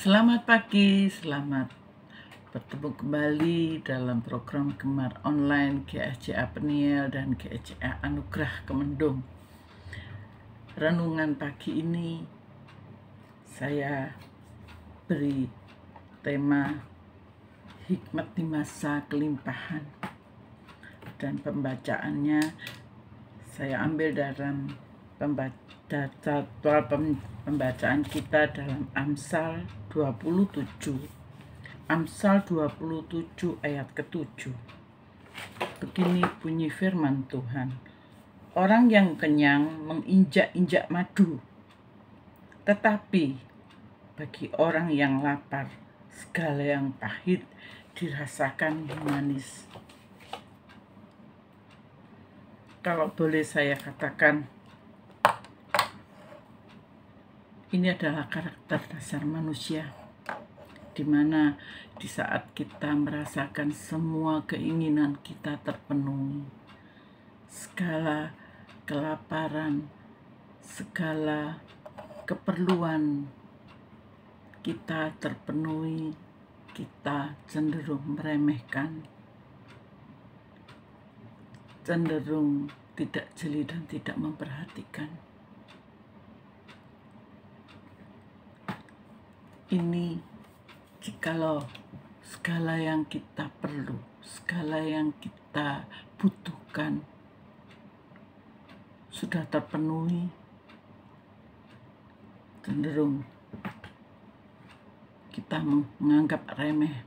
Selamat pagi, selamat bertemu kembali dalam program Gemar Online GSJA Peniel dan GSJA Anugerah Kemendung. Renungan pagi ini saya beri tema hikmat di masa kelimpahan, dan pembacaannya saya ambil dalam jadwal pembacaan kita dalam Amsal 27. Amsal 27 ayat ke-7. Begini bunyi firman Tuhan. Orang yang kenyang menginjak-injak madu, tetapi bagi orang yang lapar, segala yang pahit dirasakan manis. Kalau boleh saya katakan, ini adalah karakter dasar manusia, di mana di saat kita merasakan semua keinginan kita terpenuhi, segala kelaparan, segala keperluan kita terpenuhi, kita cenderung meremehkan, cenderung tidak jeli dan tidak memperhatikan. Ini jikalau segala yang kita perlu, segala yang kita butuhkan sudah terpenuhi, cenderung kita menganggap remeh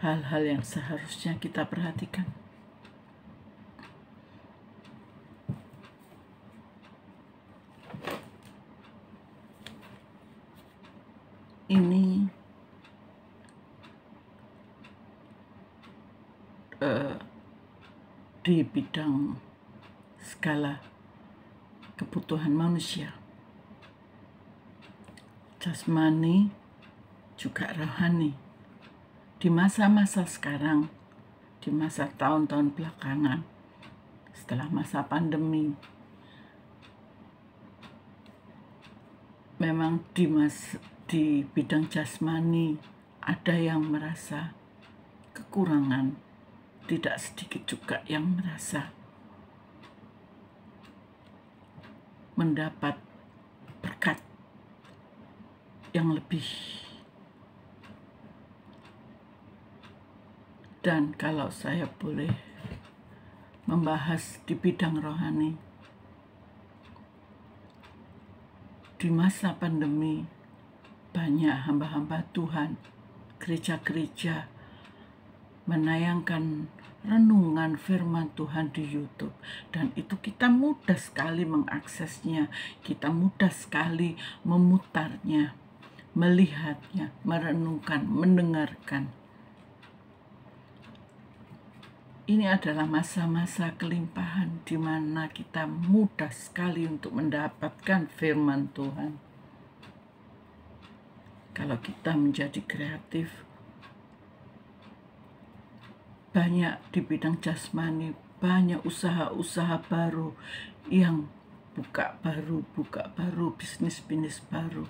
hal-hal yang seharusnya kita perhatikan. Ini di bidang segala kebutuhan manusia, jasmani juga rohani. Di masa-masa sekarang, di masa tahun-tahun belakangan, setelah masa pandemi, memang di bidang jasmani ada yang merasa kekurangan, tidak sedikit juga yang merasa mendapat berkat yang lebih. Dan kalau saya boleh membahas di bidang rohani, di masa pandemi banyak hamba-hamba Tuhan, gereja-gereja menayangkan renungan firman Tuhan di YouTube, dan itu kita mudah sekali mengaksesnya, kita mudah sekali memutarnya, melihatnya, merenungkan, mendengarkan. Ini adalah masa-masa kelimpahan di mana kita mudah sekali untuk mendapatkan firman Tuhan. Kalau kita menjadi kreatif, banyak di bidang jasmani, banyak usaha-usaha baru yang buka baru, bisnis-bisnis baru.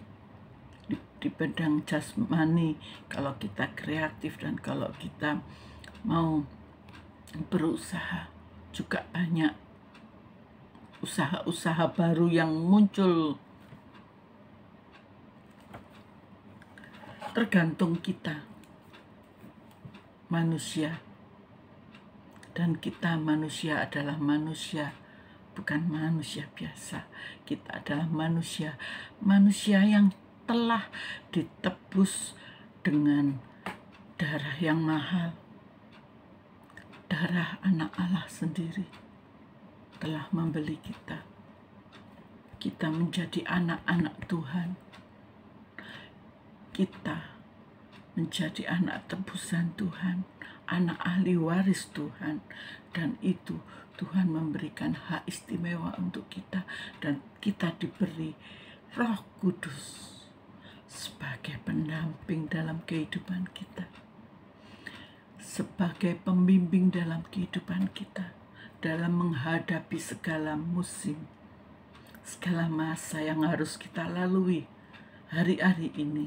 Di bidang jasmani, kalau kita kreatif dan kalau kita mau berusaha, juga banyak usaha-usaha baru yang muncul. Tergantung kita, manusia, dan kita manusia adalah manusia, bukan manusia biasa. Kita adalah manusia yang telah ditebus dengan darah yang mahal. Darah anak Allah sendiri telah membeli kita. Kita menjadi anak-anak Tuhan. Kita menjadi anak tebusan Tuhan, anak ahli waris Tuhan, dan itu Tuhan memberikan hak istimewa untuk kita, dan kita diberi Roh Kudus sebagai pendamping dalam kehidupan kita, sebagai pembimbing dalam kehidupan kita, dalam menghadapi segala musim, segala masa yang harus kita lalui, hari-hari ini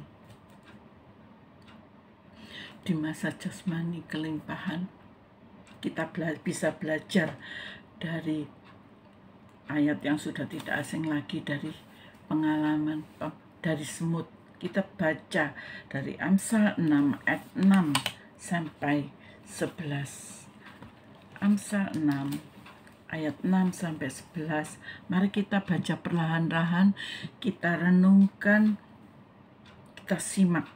di masa jasmani kelimpahan, kita bisa belajar dari ayat yang sudah tidak asing lagi, dari pengalaman dari semut. Kita baca dari Amsal 6 ayat 6 sampai 11. Amsal 6 ayat 6 sampai 11. Mari kita baca perlahan-lahan, kita renungkan, kita simak.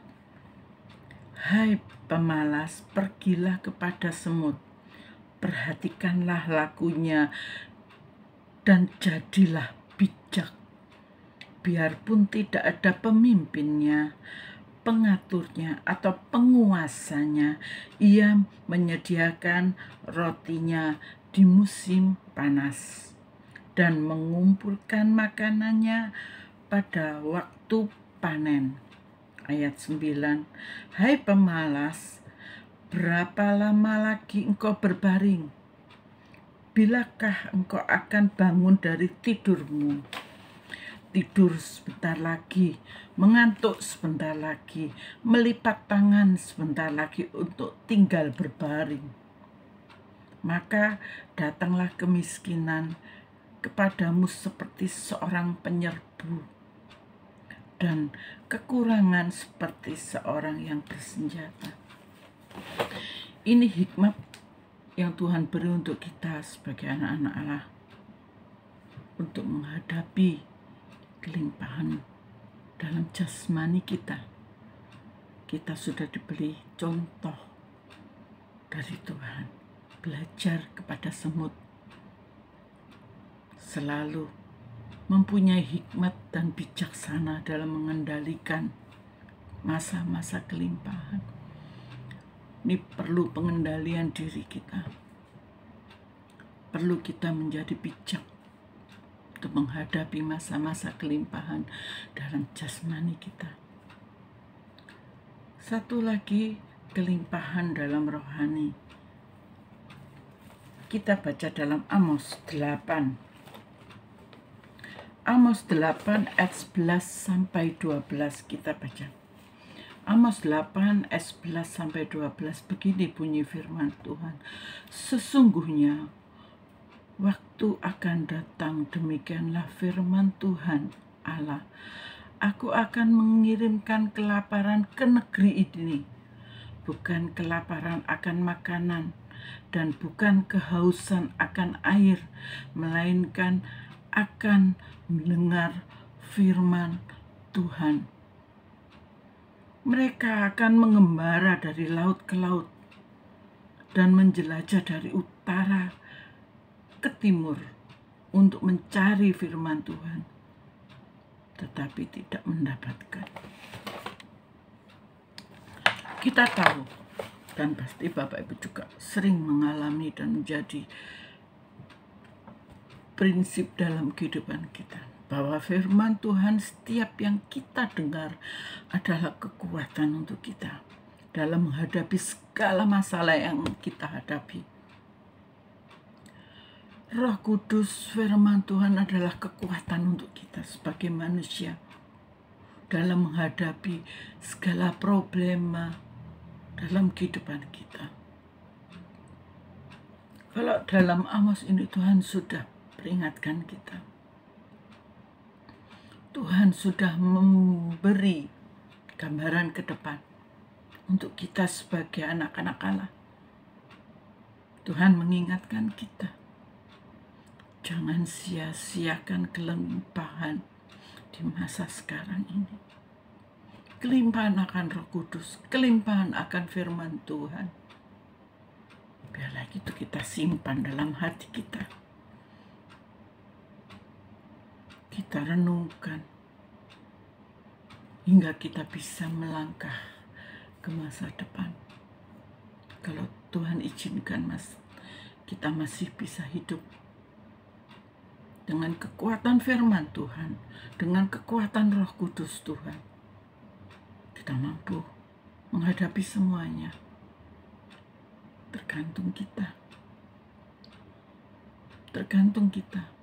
Hai pemalas, pergilah kepada semut, perhatikanlah lakunya dan jadilah bijak. Biarpun tidak ada pemimpinnya, pengaturnya, atau penguasanya, ia menyediakan rotinya di musim panas dan mengumpulkan makanannya pada waktu panen. Ayat 9. Hai pemalas, berapa lama lagi engkau berbaring? Bilakah engkau akan bangun dari tidurmu? Tidur sebentar lagi, mengantuk sebentar lagi, melipat tangan sebentar lagi untuk tinggal berbaring. Maka datanglah kemiskinan kepadamu seperti seorang penyerbu, dan kekurangan seperti seorang yang bersenjata. Ini hikmat yang Tuhan beri untuk kita sebagai anak-anak Allah, untuk menghadapi kelimpahan dalam jasmani kita. Kita sudah diberi contoh dari Tuhan. Belajar kepada semut, selalu mempunyai hikmat dan bijaksana dalam mengendalikan masa-masa kelimpahan. Ini perlu pengendalian diri kita. Perlu kita menjadi bijak untuk menghadapi masa-masa kelimpahan dalam jasmani kita. Satu lagi, kelimpahan dalam rohani. Kita baca dalam Amos 8. Amos 8 ayat 11 sampai 12 kita baca. Amos 8 ayat 11 sampai 12, begini bunyi firman Tuhan. Sesungguhnya waktu akan datang, demikianlah firman Tuhan Allah. Aku akan mengirimkan kelaparan ke negeri ini, bukan kelaparan akan makanan, dan bukan kehausan akan air, melainkan akan mendengar firman Tuhan. Mereka akan mengembara dari laut ke laut dan menjelajah dari utara ke timur untuk mencari firman Tuhan, tetapi tidak mendapatkan. Kita tahu, dan pasti Bapak Ibu juga sering mengalami dan menjadi prinsip dalam kehidupan kita, bahwa firman Tuhan setiap yang kita dengar adalah kekuatan untuk kita dalam menghadapi segala masalah yang kita hadapi. Roh Kudus, firman Tuhan adalah kekuatan untuk kita sebagai manusia dalam menghadapi segala problema dalam kehidupan kita. Kalau dalam Amos ini Tuhan sudah peringatkan kita. Tuhan sudah memberi gambaran ke depan untuk kita sebagai anak-anak Allah. Tuhan mengingatkan kita, jangan sia-siakan kelimpahan di masa sekarang ini. Kelimpahan akan Roh Kudus, kelimpahan akan firman Tuhan. Biarlah itu kita simpan dalam hati kita. Kita renungkan hingga kita bisa melangkah ke masa depan. Kalau Tuhan izinkan, kita masih bisa hidup dengan kekuatan firman Tuhan, dengan kekuatan Roh Kudus Tuhan. Kita mampu menghadapi semuanya. Tergantung kita. Tergantung kita.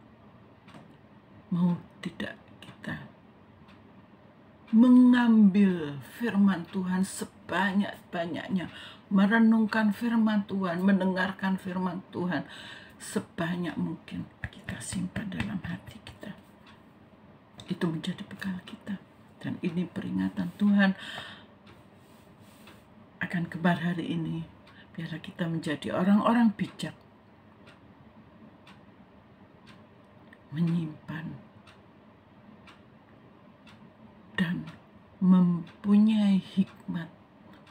Mau tidak kita mengambil firman Tuhan sebanyak-banyaknya, merenungkan firman Tuhan, mendengarkan firman Tuhan sebanyak mungkin kita simpan dalam hati kita. Itu menjadi bekal kita. Dan ini peringatan Tuhan akan kebar hari ini. Biarlah kita menjadi orang-orang bijak, menyimpan dan mempunyai hikmat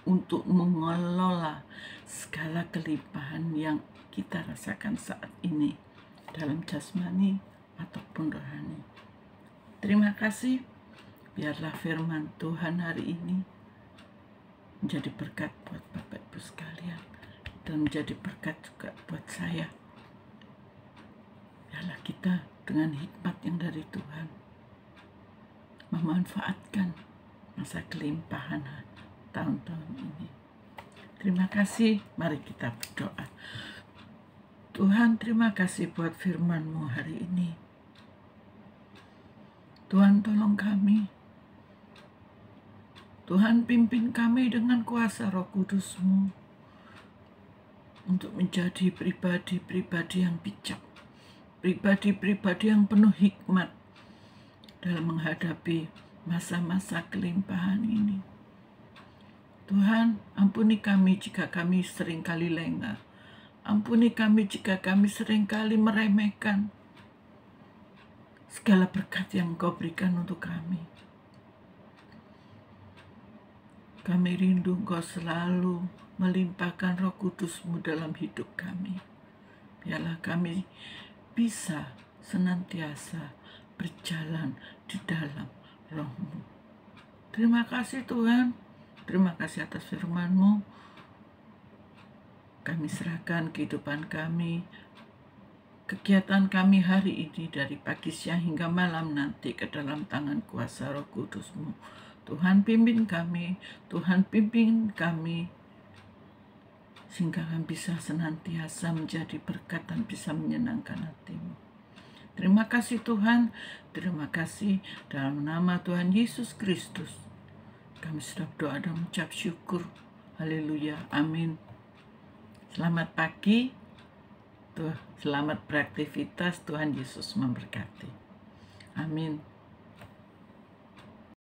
untuk mengelola segala kelimpahan yang kita rasakan saat ini dalam jasmani ataupun rohani. Terima kasih. Biarlah firman Tuhan hari ini menjadi berkat buat Bapak Ibu sekalian dan menjadi berkat juga buat saya. Biarlah kita dengan hikmat yang dari Tuhan memanfaatkan masa kelimpahan tahun-tahun ini. Terima kasih. Mari kita berdoa. Tuhan, terima kasih buat firman-Mu hari ini. Tuhan, tolong kami. Tuhan, pimpin kami dengan kuasa Roh Kudus-Mu untuk menjadi pribadi-pribadi yang bijak, pribadi-pribadi yang penuh hikmat dalam menghadapi masa-masa kelimpahan ini. Tuhan, ampuni kami jika kami seringkali lengah. Ampuni kami jika kami seringkali meremehkan segala berkat yang Engkau berikan untuk kami. Kami rindu Engkau selalu melimpahkan Roh Kudus-Mu dalam hidup kami. Biarlah kami bisa senantiasa berjalan di dalam Roh-Mu. Terima kasih Tuhan. Terima kasih atas firman-Mu. Kami serahkan kehidupan kami, kegiatan kami hari ini dari pagi, siang, hingga malam nanti ke dalam tangan kuasa Roh Kudus-Mu. Tuhan pimpin kami, Tuhan pimpin kami, sehingga kami bisa senantiasa menjadi berkat dan bisa menyenangkan hati-Mu. Terima kasih Tuhan, terima kasih dalam nama Tuhan Yesus Kristus. Kami sudah berdoa dan mengucap syukur. Haleluya, amin. Selamat pagi, selamat beraktivitas, Tuhan Yesus memberkati. Amin.